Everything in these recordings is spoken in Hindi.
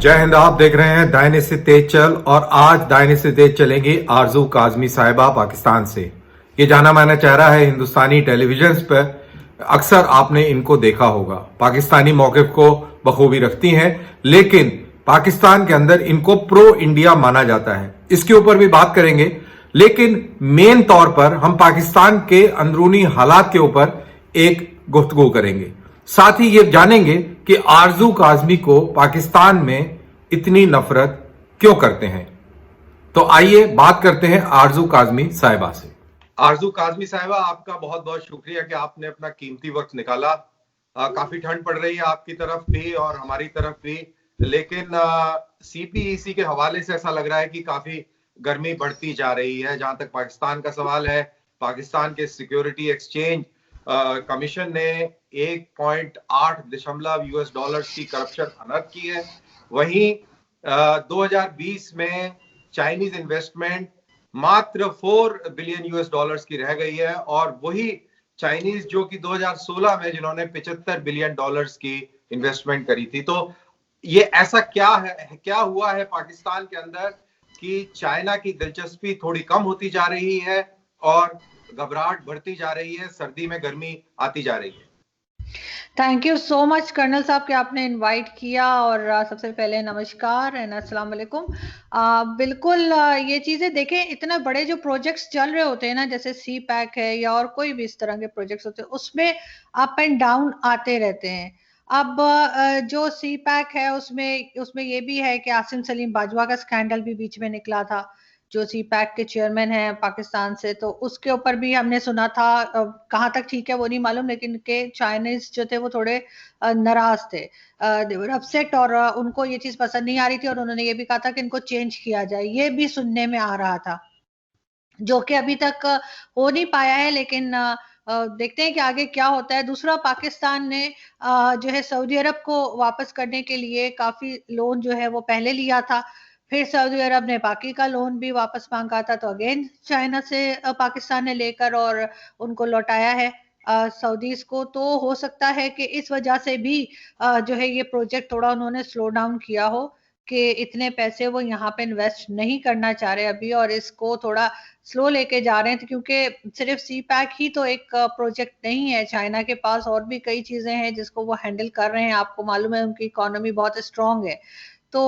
जय हिंद। आप देख रहे हैं दाहिने से तेज चल और आज दाहिने से तेज चलेंगी आरजू काजमी साहिबा पाकिस्तान से। ये जाना माना चेहरा है हिंदुस्तानी टेलीविजन पर। अक्सर आपने इनको देखा होगा। पाकिस्तानी मौकिफ को बखूबी रखती हैं, लेकिन पाकिस्तान के अंदर इनको प्रो इंडिया माना जाता है। इसके ऊपर भी बात करेंगे, लेकिन मेन तौर पर हम पाकिस्तान के अंदरूनी हालात के ऊपर एक गुफ्तगू करेंगे। साथ ही ये जानेंगे कि आरजू काजमी को पाकिस्तान में इतनी नफरत क्यों करते हैं। तो आइए बात करते हैं आरजू काजमी साहिबा से। आरजू काजमी साहिबा, आपका बहुत बहुत शुक्रिया कि आपने अपना कीमती वक्त निकाला। काफी ठंड पड़ रही है आपकी तरफ भी और हमारी तरफ भी, लेकिन सीपीईसी के हवाले से ऐसा लग रहा है कि काफी गर्मी बढ़ती जा रही है। जहां तक पाकिस्तान का सवाल है, पाकिस्तान के सिक्योरिटी एक्सचेंज कमीशन ने 1.8 यूएस डॉलर्स की करप्शन अनर्थ की है। वहीं 2020 में चाइनीज इन्वेस्टमेंट मात्र 4 बिलियन यूएस डॉलर्स की रह गई है, और वही चाइनीज जो कि 2016 में जिन्होंने 75 बिलियन डॉलर्स की इन्वेस्टमेंट करी थी। तो ये ऐसा क्या है, क्या हुआ है पाकिस्तान के अंदर कि चाइना की दिलचस्पी थोड़ी कम होती जा रही है और घबराहट बढ़ती जा रही है, सर्दी में गर्मी आती जा रही है। Thank you so much colonel साहब कि आपने इनवाइट किया, और सबसे पहले नमस्कार एंड अस्सलाम वालेकुम। बिल्कुल ये चीज़ें देखें, इतने बड़े जो प्रोजेक्ट्स चल रहे होते हैं ना, जैसे सी पैक है या और कोई भी इस तरह के प्रोजेक्ट्स होते हैं, उसमें अप एंड डाउन आते रहते हैं। अब जो सी पैक है उसमें उसमें ये भी है कि आसिम सलीम बाजवा का स्कैंडल भी बीच में निकला था, जो सी पैक के चेयरमैन हैं पाकिस्तान से। तो उसके ऊपर भी हमने सुना था, कहाँ तक ठीक है वो नहीं मालूम, लेकिन के चाइनीज जो थे वो थोड़े नाराज थे, देवर अपसेट, और उनको ये चीज पसंद नहीं आ रही थी, और उन्होंने ये भी कहा था कि इनको चेंज किया जाए। ये भी सुनने में आ रहा था, जो कि अभी तक हो नहीं पाया है, लेकिन देखते हैं कि आगे क्या होता है। दूसरा, पाकिस्तान ने जो है सऊदी अरब को वापस करने के लिए काफी लोन जो है वो पहले लिया था, फिर सऊदी अरब ने बाकी का लोन भी वापस मांगा था, तो अगेन चाइना से पाकिस्तान ने लेकर और उनको लौटाया है सऊदीज को। तो हो सकता है कि इस वजह से भी जो है ये प्रोजेक्ट थोड़ा उन्होंने स्लो डाउन किया हो, कि इतने पैसे वो यहाँ पे इन्वेस्ट नहीं करना चाह रहे अभी, और इसको थोड़ा स्लो लेके जा रहे हैं। क्योंकि सिर्फ सी पैक ही तो एक प्रोजेक्ट नहीं है, चाइना के पास और भी कई चीजें हैं जिसको वो हैंडल कर रहे हैं। आपको मालूम है उनकी इकोनॉमी बहुत स्ट्रांग है। तो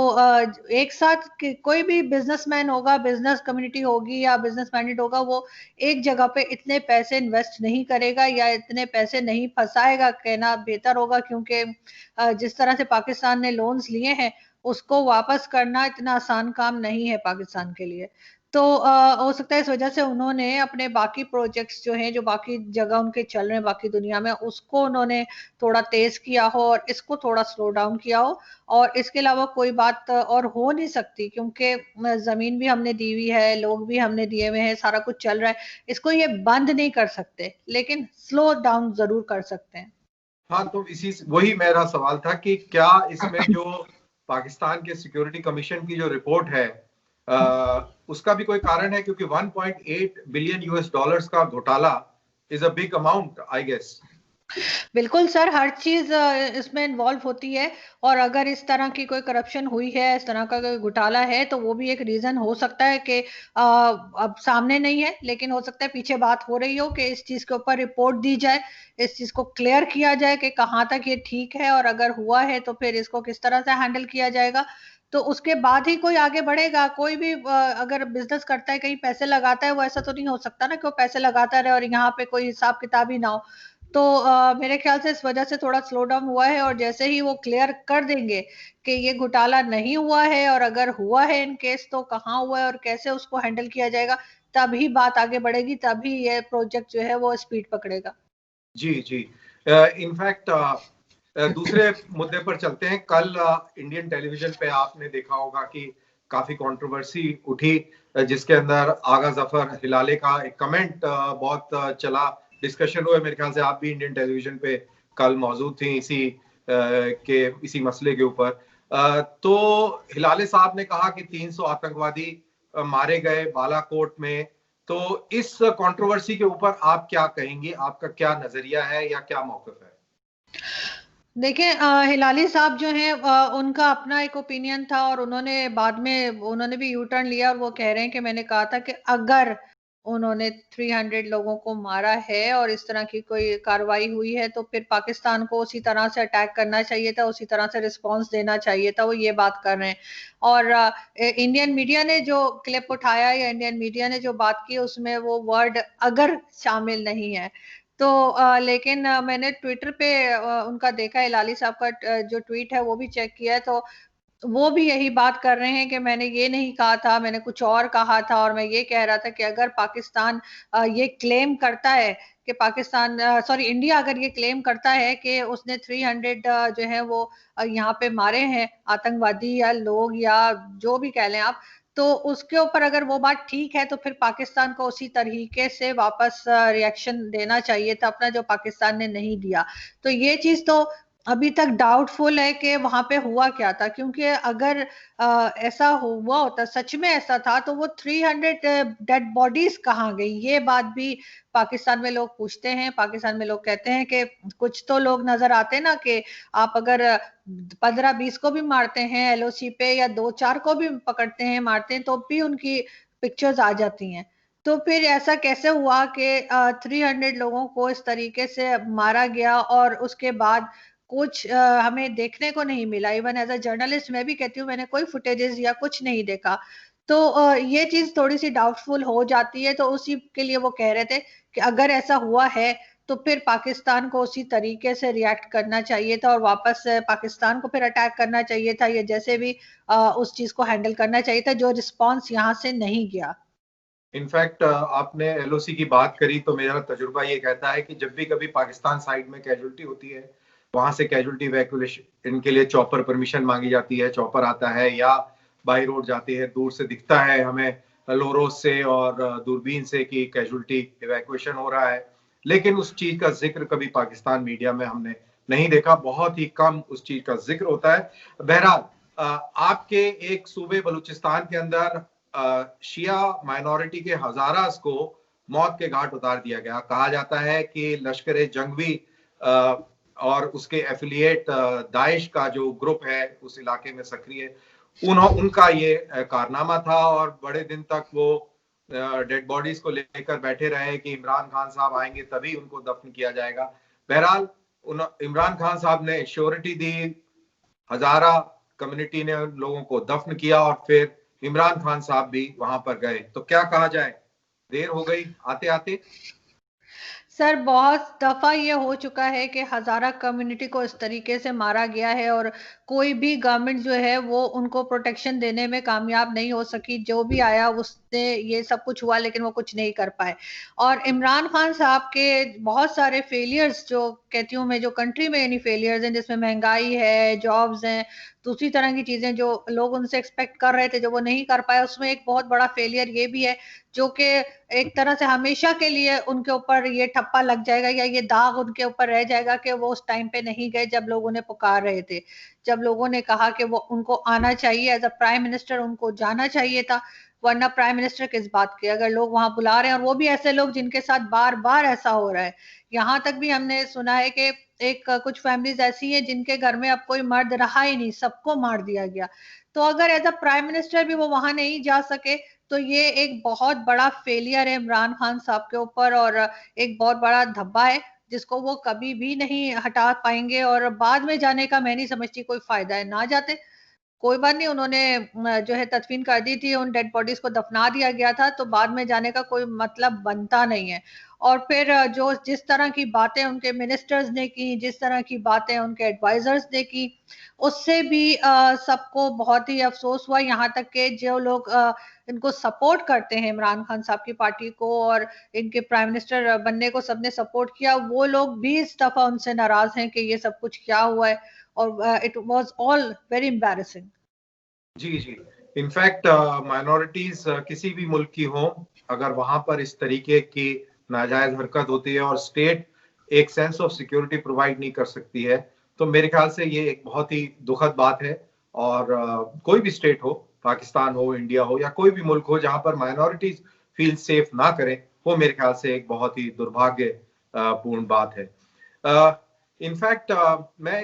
एक साथ कोई भी बिजनेसमैन होगा, बिजनेस कम्युनिटी होगी या बिजनेस मैंडेट होगा, वो एक जगह पे इतने पैसे इन्वेस्ट नहीं करेगा या इतने पैसे नहीं फंसाएगा, कहना बेहतर होगा। क्योंकि जिस तरह से पाकिस्तान ने लोन्स लिए हैं, उसको वापस करना इतना आसान काम नहीं है पाकिस्तान के लिए। तो हो सकता है इस वजह से उन्होंने अपने बाकी प्रोजेक्ट्स जो हैं, जो बाकी जगह उनके चल रहे हैं बाकी दुनिया में, उसको उन्होंने थोड़ा तेज किया हो और इसको थोड़ा स्लो डाउन किया हो। और इसके अलावा कोई बात और हो नहीं सकती, क्योंकि जमीन भी हमने दी हुई है, लोग भी हमने दिए हुए हैं, सारा कुछ चल रहा है। इसको ये बंद नहीं कर सकते, लेकिन स्लो डाउन जरूर कर सकते हैं। हाँ, तो इसी वही मेरा सवाल था कि क्या इसमें जो पाकिस्तान के सिक्योरिटी कमीशन की जो रिपोर्ट है उसका भी कोई कारण है, क्योंकि 1.8 बिलियन यूएस डॉलर्स का घोटाला is a big amount I guess. बिल्कुल सर, हर चीज इसमें इन्वॉल्व होती है, और अगर इस तरह की कोई करप्शन हुई है, इस तरह का कोई घोटाला है, तो वो भी एक रीजन हो सकता है कि अब सामने नहीं है, लेकिन हो सकता है पीछे बात हो रही हो कि इस चीज के ऊपर रिपोर्ट दी जाए, इस चीज को क्लियर किया जाए कि कहाँ तक ये ठीक है, और अगर हुआ है तो फिर इसको किस तरह से हैंडल किया जाएगा। तो उसके बाद ही कोई आगे बढ़ेगा। कोई भी अगर बिजनेस करता है, कहीं पैसे लगाता है, वो ऐसा तो नहीं हो सकता ना कि वो पैसे लगाता रहे और यहाँ पे कोई हिसाब किताब ही ना हो। तो मेरे ख्याल से इस वजह से थोड़ा स्लो डाउन हुआ है, और जैसे ही वो क्लियर कर देंगे कि ये घोटाला नहीं हुआ है, और अगर हुआ है इन केस तो कहाँ हुआ है और कैसे उसको हैंडल किया जाएगा, तभी बात आगे बढ़ेगी, तभी ये प्रोजेक्ट जो है वो स्पीड पकड़ेगा। जी जी। इनफैक्ट दूसरे मुद्दे पर चलते हैं। कल इंडियन टेलीविजन पे आपने देखा होगा कि काफी कंट्रोवर्सी उठी, जिसके अंदर आगा जफर हिलाले का एक कमेंट बहुत चला, डिस्कशन हुए। मेरे ख्याल से आप भी इंडियन टेलीविजन पे कल मौजूद थी इसी मसले के ऊपर। तो हिलाले साहब ने कहा कि 300 आतंकवादी मारे गए बालाकोट में। तो इस कंट्रोवर्सी के ऊपर आप क्या कहेंगे, आपका क्या नजरिया है या क्या मौकफ है? देखिए हिलाली साहब जो हैं उनका अपना एक ओपिनियन था और उन्होंने बाद में उन्होंने भी यू टर्न लिया और वो कह रहे हैं कि मैंने कहा था कि अगर उन्होंने 300 लोगों को मारा है और इस तरह की कोई कार्रवाई हुई है तो फिर पाकिस्तान को उसी तरह से अटैक करना चाहिए था, उसी तरह से रिस्पांस देना चाहिए था। वो ये बात कर रहे हैं और इंडियन मीडिया ने जो क्लिप उठाया या इंडियन मीडिया ने जो बात की उसमें वो वर्ड अगर शामिल नहीं है। तो लेकिन मैंने ट्विटर पे उनका देखा है, लाली साहब का जो ट्वीट है वो भी चेक किया है, तो वो भी यही बात कर रहे हैं कि मैंने ये नहीं कहा था, मैंने कुछ और कहा था और मैं ये कह रहा था कि अगर पाकिस्तान ये क्लेम करता है कि पाकिस्तान सॉरी इंडिया अगर ये क्लेम करता है कि उसने 300 जो है वो यहाँ पे मारे हैं आतंकवादी या लोग या जो भी कह लें आप, तो उसके ऊपर अगर वो बात ठीक है तो फिर पाकिस्तान को उसी तरीके से वापस रिएक्शन देना चाहिए था अपना, जो पाकिस्तान ने नहीं दिया। तो ये चीज तो अभी तक डाउटफुल है कि वहां पे हुआ क्या था, क्योंकि अगर ऐसा हुआ होता, सच में ऐसा था, तो वो 300 डेड बॉडीज कहाँ गई, ये बात भी पाकिस्तान में लोग पूछते हैं। पाकिस्तान में लोग कहते हैं कि कुछ तो लोग नजर आते हैं ना कि आप अगर 15-20 को भी मारते हैं एलओसी पे या 2-4 को भी पकड़ते हैं मारते हैं तो भी उनकी पिक्चर्स आ जाती हैं। तो फिर ऐसा कैसे हुआ कि 300 लोगों को इस तरीके से मारा गया और उसके बाद कुछ हमें देखने को नहीं मिला। इवन एज अ जर्नलिस्ट मैं भी कहती हूँ मैंने कोई फुटेजेस या कुछ नहीं देखा। तो ये चीज थोड़ी सी डाउटफुल हो जाती है, तो उसी के लिए वो कह रहे थे कि अगर ऐसा हुआ है तो फिर पाकिस्तान को उसी तरीके से रिएक्ट करना चाहिए था और वापस पाकिस्तान को फिर अटैक करना चाहिए था या जैसे भी उस चीज को हैंडल करना चाहिए था, जो रिस्पॉन्स यहाँ से नहीं गया। इनफैक्ट आपने एलओसी की बात करी तो मेरा तजुर्बा ये कहता है कि जब भी कभी पाकिस्तान साइड में कैजुअल्टी होती है, वहां से कैजुअल्टी इवैक्यूएशन इनके लिए चॉपर परमिशन मांगी जाती है, चॉपर आता है या बाई रोड जाती है, दूर से दिखता है हमें लोरोस से और दूरबीन से कि कैजुअल्टी इवैक्यूएशन हो रहा है, लेकिन उस चीज का जिक्र कभी पाकिस्तान मीडिया में हमने नहीं देखा, बहुत ही कम उस चीज का जिक्र होता है। बहरहाल आपके एक सूबे बलूचिस्तान के अंदर शिया माइनॉरिटी के हजारास को मौत के घाट उतार दिया गया। कहा जाता है कि लश्कर जंगवी और उसके एफिलिएट दाइश का जो ग्रुप है उस इलाके में सक्रिय, उनका ये कारनामा था और बड़े दिन तक वो डेड बॉडीज को लेकर बैठे रहे कि इमरान खान साहब आएंगे तभी उनको दफन किया जाएगा। बहरहाल इमरान खान साहब ने श्योरिटी दी, हजारा कम्युनिटी ने उन लोगों को दफन किया और फिर इमरान खान साहब भी वहां पर गए। तो क्या कहा जाए, देर हो गई आते आते। सर बहुत दफा ये हो चुका है कि हजारा कम्युनिटी को इस तरीके से मारा गया है और कोई भी गवर्नमेंट जो है वो उनको प्रोटेक्शन देने में कामयाब नहीं हो सकी। जो भी आया उसने ये सब कुछ हुआ लेकिन वो कुछ नहीं कर पाए। और इमरान खान साहब के बहुत सारे फेलियर्स, जो कहती हूँ मैं, जो कंट्री में यानी फेलियर्स हैं जिसमें महंगाई है, जॉब्स हैं, दूसरी तरह की चीजें जो लोग उनसे एक्सपेक्ट कर रहे थे जो वो नहीं कर पाए, उसमें एक बहुत बड़ा फेलियर ये भी है जो कि एक तरह से हमेशा के लिए उनके ऊपर ये ठप्पा लग जाएगा या ये दाग उनके ऊपर रह जाएगा कि वो उस टाइम पे नहीं गए जब लोग उन्हें पुकार रहे थे, जब लोगों ने कहा कि वो उनको आना चाहिए एज अ प्राइम मिनिस्टर, उनको जाना चाहिए था। वरना प्राइम मिनिस्टर किस बात के, अगर लोग वहां बुला रहे हैं और वो भी ऐसे लोग जिनके साथ बार बार ऐसा हो रहा है। यहाँ तक भी हमने सुना है कि एक कुछ फैमिलीज ऐसी हैं जिनके घर में अब कोई मर्द रहा ही नहीं, सबको मार दिया गया। तो अगर एज अ प्राइम मिनिस्टर भी वो वहां नहीं जा सके तो ये एक बहुत बड़ा फेलियर है इमरान खान साहब के ऊपर और एक बहुत बड़ा धब्बा है जिसको वो कभी भी नहीं हटा पाएंगे। और बाद में जाने का मैं नहीं समझती कोई फायदा है, ना जाते। कोई बात नहीं, उन्होंने जो है तदफीन कर दी थी, उन डेड बॉडीज को दफना दिया गया था, तो बाद में जाने का कोई मतलब बनता नहीं है। और फिर जो जिस तरह की बातें उनके मिनिस्टर्स ने की, जिस तरह की बातें उनके एडवाइजर्स ने की, उससे भी सबको बहुत ही अफसोस हुआ। यहाँ तक के जो लोग इनको सपोर्ट करते हैं इमरान खान साहब की पार्टी को और इनके प्राइम मिनिस्टर बनने को सबने सपोर्ट किया, वो लोग भी इस दफा उनसे नाराज हैं कि ये सब कुछ क्या हुआ है और it was all very embarrassing. जी जी। इनफैक्ट माइनॉरिटीज किसी भी मुल्क की हो, अगर वहां पर इस तरीके की नाजायज हरकत होती है और स्टेट एक सेंस ऑफ सिक्योरिटी प्रोवाइड नहीं कर सकती है, तो मेरे ख्याल से ये एक बहुत ही दुखद बात है। और कोई भी स्टेट हो, पाकिस्तान हो, इंडिया हो या कोई भी मुल्क हो, जहां पर माइनॉरिटीज फील सेफ ना करें, वो मेरे ख्याल से एक बहुत ही दुर्भाग्य पूर्ण बात है। इनफैक्ट मैं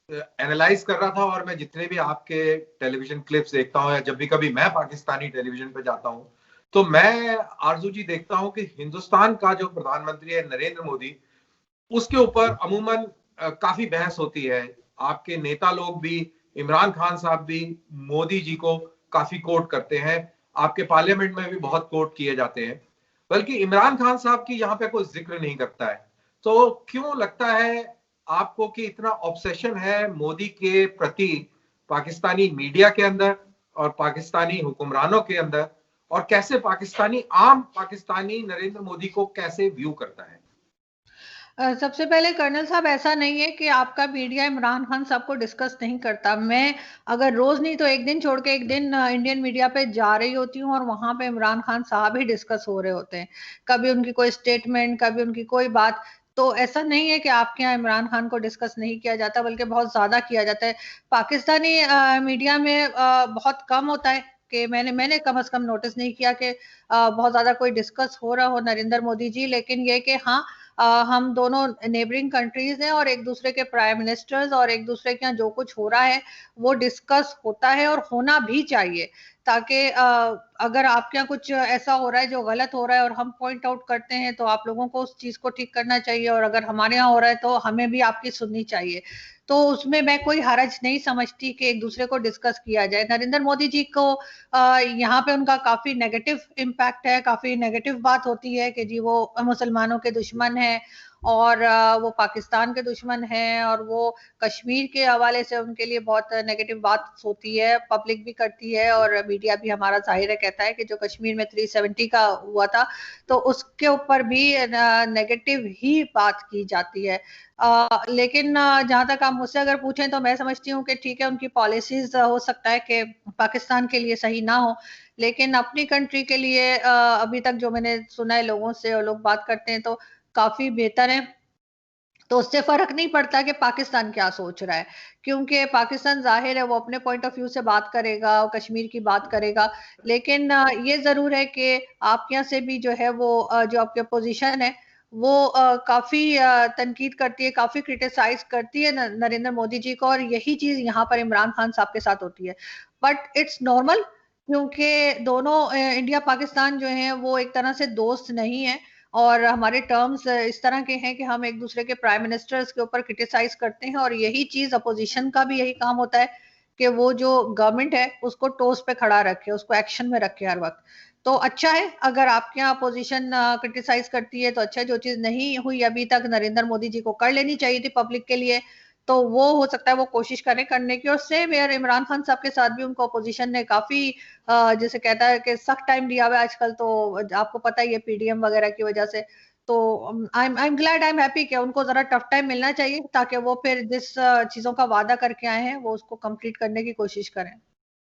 एनालाइज कर रहा था, और मैं जितने भी आपके टेलीविजन क्लिप्स देखता हूँ या जब भी कभी मैं पाकिस्तानी टेलीविजन पे जाता हूँ, तो मैं आरजू जी देखता हूँ कि हिंदुस्तान का जो प्रधानमंत्री है नरेंद्र मोदी, उसके ऊपर अमूमन काफी बहस होती है। आपके नेता लोग भी, इमरान खान साहब भी मोदी जी को काफी कोट करते हैं। आपके पार्लियामेंट में भी बहुत कोट किए जाते हैं, बल्कि इमरान खान साहब की यहाँ पे कोई जिक्र नहीं करता है। तो क्यों लगता है आपको कि इतना ऑब्सेशन है मोदी के प्रति पाकिस्तानी मीडिया के अंदर और पाकिस्तानी हुक्मरानों के अंदर, और कैसे आम पाकिस्तानी नरेंद्र मोदी को कैसे व्यू करता है? सबसे पहले कर्नल साहब, ऐसा नहीं है कि आपका मीडिया इमरान खान साहब को डिस्कस नहीं करता। मैं अगर रोज नहीं तो एक दिन छोड़ के एक दिन इंडियन मीडिया पे जा रही होती हूँ और वहां पे इमरान खान साहब ही डिस्कस हो रहे होते हैं। कभी उनकी कोई स्टेटमेंट, कभी उनकी कोई बात। तो ऐसा नहीं है कि आपके यहाँ इमरान खान को डिस्कस नहीं किया जाता, बल्कि बहुत ज्यादा किया जाता है। पाकिस्तानी मीडिया में बहुत कम होता है कि मैंने कम से कम नोटिस नहीं किया कि बहुत ज्यादा कोई डिस्कस हो रहा हो नरेंद्र मोदी जी। लेकिन ये कि हाँ, हम दोनों नेबरिंग कंट्रीज हैं और एक दूसरे के प्राइम मिनिस्टर्स और एक दूसरे के यहाँ जो कुछ हो रहा है वो डिस्कस होता है और होना भी चाहिए, ताकि अगर आपके यहाँ कुछ ऐसा हो रहा है जो गलत हो रहा है और हम पॉइंट आउट करते हैं तो आप लोगों को उस चीज को ठीक करना चाहिए, और अगर हमारे यहाँ हो रहा है तो हमें भी आपकी सुननी चाहिए। तो उसमें मैं कोई हरज नहीं समझती कि एक दूसरे को डिस्कस किया जाए। नरेंद्र मोदी जी को यहाँ पे उनका काफी नेगेटिव इम्पैक्ट है, काफी नेगेटिव बात होती है कि जी वो मुसलमानों के दुश्मन है और वो पाकिस्तान के दुश्मन हैं, और वो कश्मीर के हवाले से उनके लिए बहुत नेगेटिव बात होती है, पब्लिक भी करती है और मीडिया भी हमारा जाहिर है कहता है कि जो कश्मीर में 370 का हुआ था तो उसके ऊपर भी नेगेटिव ही बात की जाती है। लेकिन जहां तक आप मुझसे अगर पूछें तो मैं समझती हूँ कि ठीक है, उनकी पॉलिसीज हो सकता है कि पाकिस्तान के लिए सही ना हो, लेकिन अपनी कंट्री के लिए अभी तक जो मैंने सुना है लोगों से और लोग बात करते हैं तो काफी बेहतर है। तो उससे फर्क नहीं पड़ता कि पाकिस्तान क्या सोच रहा है, क्योंकि पाकिस्तान जाहिर है वो अपने पॉइंट ऑफ व्यू से बात करेगा और कश्मीर की बात करेगा। लेकिन ये जरूर है कि आपके यहाँ से भी जो है वो जो आपकी अपोजिशन है वो काफी तनकीद करती है, काफी क्रिटिसाइज करती है नरेंद्र मोदी जी को, और यही चीज यहाँ पर इमरान खान साहब के साथ होती है। बट इट्स नॉर्मल, क्योंकि दोनों इंडिया पाकिस्तान जो है वो एक तरह से दोस्त नहीं है, और हमारे टर्म्स इस तरह के हैं कि हम एक दूसरे के प्राइम मिनिस्टर्स के ऊपर क्रिटिसाइज करते हैं, और यही चीज अपोजिशन का भी यही काम होता है कि वो जो गवर्नमेंट है उसको टोस पे खड़ा रखे, उसको एक्शन में रखे हर वक्त। तो अच्छा है अगर आपके यहाँ अपोजिशन क्रिटिसाइज करती है तो अच्छा है। जो चीज नहीं हुई अभी तक नरेंद्र मोदी जी को कर लेनी चाहिए थी पब्लिक के लिए, तो वो हो सकता है वो कोशिश करें करने की। और सेम यार इमरान खान साहब के साथ भी उनको अपोजिशन ने काफी जैसे कहता है कि सख्त टाइम दिया हुआ है आजकल, तो आपको पता ही है पीडीएम वगैरह की वजह से। तो I am glad, I am happy कि उनको जरा टफ टाइम मिलना चाहिए ताकि वो फिर जिस चीजों का वादा करके आए हैं वो उसको कंप्लीट करने की कोशिश करें।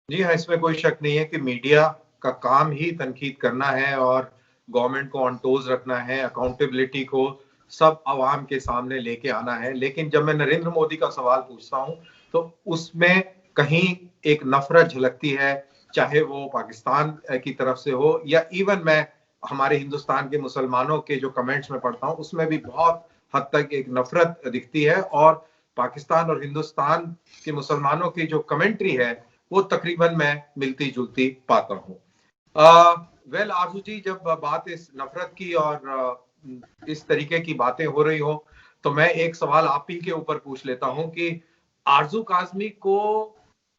जी हाँ, इसमें कोई शक नहीं है कि मीडिया का काम ही तनकीद करना है और गवर्नमेंट को ऑन टोज रखना है, अकाउंटेबिलिटी को सब आवाम के सामने लेके आना है। लेकिन जब मैं नरेंद्र मोदी का सवाल पूछता हूँ तो उसमें कहीं एक नफरत झलकती है, चाहे वो पाकिस्तान की तरफ से हो या इवन मैं हमारे हिंदुस्तान के मुसलमानों के जो कमेंट्स में पढ़ता हूँ उसमें भी बहुत हद तक एक नफरत दिखती है। और पाकिस्तान और हिंदुस्तान के मुसलमानों की जो कमेंट्री है वो तकरीबन मैं मिलती जुलती पाता हूँ। वेल आरजू जी, जब बात इस नफरत की और इस तरीके की बातें हो रही हो तो मैं एक सवाल आप ही के ऊपर पूछ लेता हूँ कि आरजू काजमी को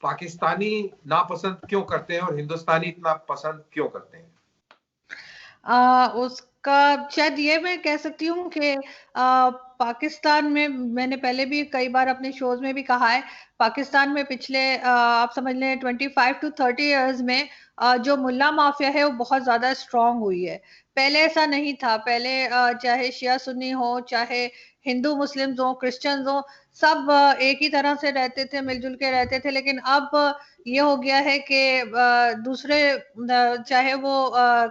पाकिस्तानी नापसंद क्यों करते हैं और हिंदुस्तानी इतना पसंद क्यों करते हैं? उसका शायद ये मैं कह सकती हूँ कि पाकिस्तान में मैंने पहले भी कई बार अपने शोज में भी कहा है, पाकिस्तान में पिछले आप समझ लें 25 to 30 इयर्स में जो मुल्ला माफिया है वो बहुत ज्यादा स्ट्रांग हुई है। पहले ऐसा नहीं था। पहले चाहे शिया सुन्नी हो, चाहे हिंदू मुस्लिम्स हो, क्रिश्चियंस हो, सब एक ही तरह से रहते थे, मिलजुल के रहते थे। लेकिन अब ये हो गया है कि दूसरे चाहे वो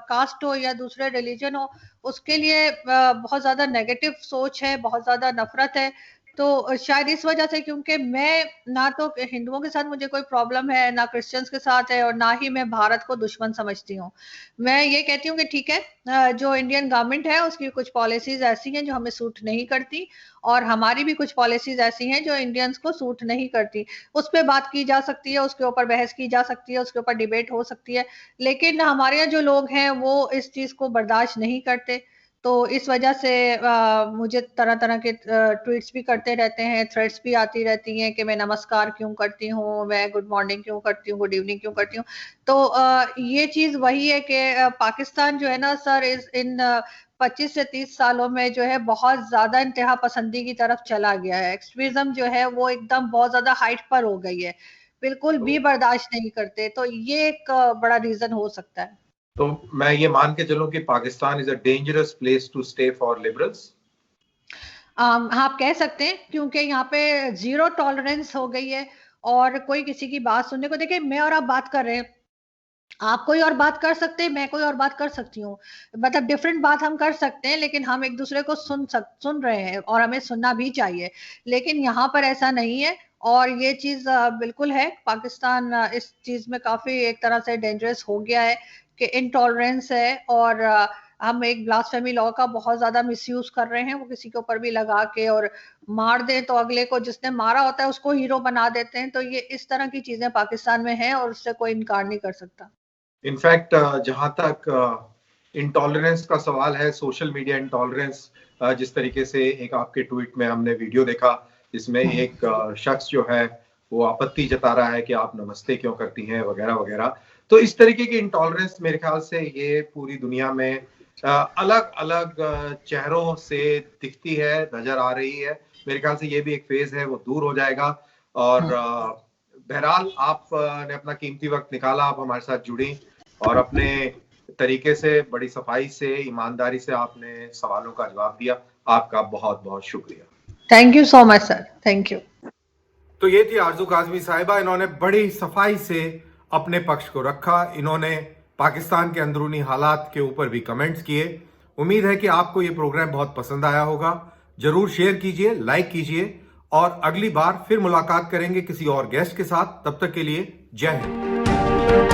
कास्ट हो या दूसरे रिलीजन हो, उसके लिए बहुत ज्यादा नेगेटिव सोच है, बहुत ज्यादा नफरत है। तो शायद इस वजह से, क्योंकि मैं ना तो हिंदुओं के साथ मुझे कोई प्रॉब्लम है, ना क्रिश्चियंस के साथ है, और ना ही मैं भारत को दुश्मन समझती हूँ। मैं ये कहती हूँ कि ठीक है, जो इंडियन गवर्नमेंट है उसकी कुछ पॉलिसीज ऐसी हैं जो हमें सूट नहीं करती, और हमारी भी कुछ पॉलिसीज ऐसी हैं जो इंडियंस को सूट नहीं करती। उस पर बात की जा सकती है, उसके ऊपर बहस की जा सकती है, उसके ऊपर डिबेट हो सकती है, लेकिन हमारे यहाँ जो लोग हैं वो इस चीज को बर्दाश्त नहीं करते। तो इस वजह से मुझे तरह तरह के ट्वीट्स भी करते रहते हैं, थ्रेड्स भी आती रहती हैं कि मैं नमस्कार क्यों करती हूँ, मैं गुड मॉर्निंग क्यों करती हूँ, गुड इवनिंग क्यों करती हूँ। तो ये चीज वही है कि पाकिस्तान जो है ना सर, इस इन 25 से 30 सालों में जो है बहुत ज्यादा इंतहा पसंदी की तरफ चला गया है। एक्सट्रीज्म जो है वो एकदम बहुत ज्यादा हाइट पर हो गई है, बिल्कुल भी बर्दाश्त नहीं करते। तो ये एक बड़ा रीजन हो सकता है। तो मैं ये मान के चलूं कि Pakistan is a dangerous place to stay for liberals. हाँ, आप कह सकते हैं, क्योंकि यहाँ पे जीरो टॉलरेंस हो गई है, और कोई किसी की बात सुनने को, देखिए मैं और आप बात कर रहे हैं, आप कोई और बात कर सकते हैं, मैं कोई और बात कर सकती हूँ, मतलब डिफरेंट बात हम कर सकते हैं, लेकिन हम एक दूसरे को सुन रहे हैं, और हमें सुनना भी चाहिए। लेकिन यहाँ पर ऐसा नहीं है, और ये चीज बिल्कुल है, पाकिस्तान इस चीज में काफी एक तरह से डेंजरस हो गया है कि इनटॉलरेंस है, और हम एक ब्लास्फेमी लॉ का बहुत ज्यादा मिसयूज कर रहे हैं। वो किसी के ऊपर भी लगा के और मार दे तो अगले को, जिसने मारा होता है उसको हीरो बना देते हैं। तो ये इस तरह की चीजें पाकिस्तान में हैं, और उससे कोई इनकार नहीं कर सकता। इनफैक्ट जहां तक इंटॉलरेंस का सवाल है, सोशल मीडिया इंटॉलरेंस, जिस तरीके से एक आपके ट्वीट में हमने वीडियो देखा जिसमें एक शख्स जो है वो आपत्ति जता रहा है कि आप नमस्ते क्यों करती हैं वगैरह वगैरह। तो इस तरीके की इंटॉलरेंस मेरे ख्याल से ये पूरी दुनिया में अलग अलग चेहरों से दिखती है, नजर आ रही है। मेरे ख्याल से ये भी एक फेज है, वो दूर हो जाएगा। और बहरहाल आप ने अपना कीमती वक्त निकाला, आप हमारे साथ जुड़ी और अपने तरीके से, बड़ी सफाई से, ईमानदारी से आपने सवालों का जवाब दिया। आपका बहुत बहुत शुक्रिया। Thank you so much sir, thank you. तो ये थी आरजू काजमी साहिबा। इन्होंने बड़ी सफाई से अपने पक्ष को रखा। इन्होंने पाकिस्तान के अंदरूनी हालात के ऊपर भी कमेंट्स किए। उम्मीद है कि आपको ये प्रोग्राम बहुत पसंद आया होगा। जरूर शेयर कीजिए, लाइक कीजिए, और अगली बार फिर मुलाकात करेंगे किसी और गेस्ट के साथ। तब तक के लिए जय हिंद।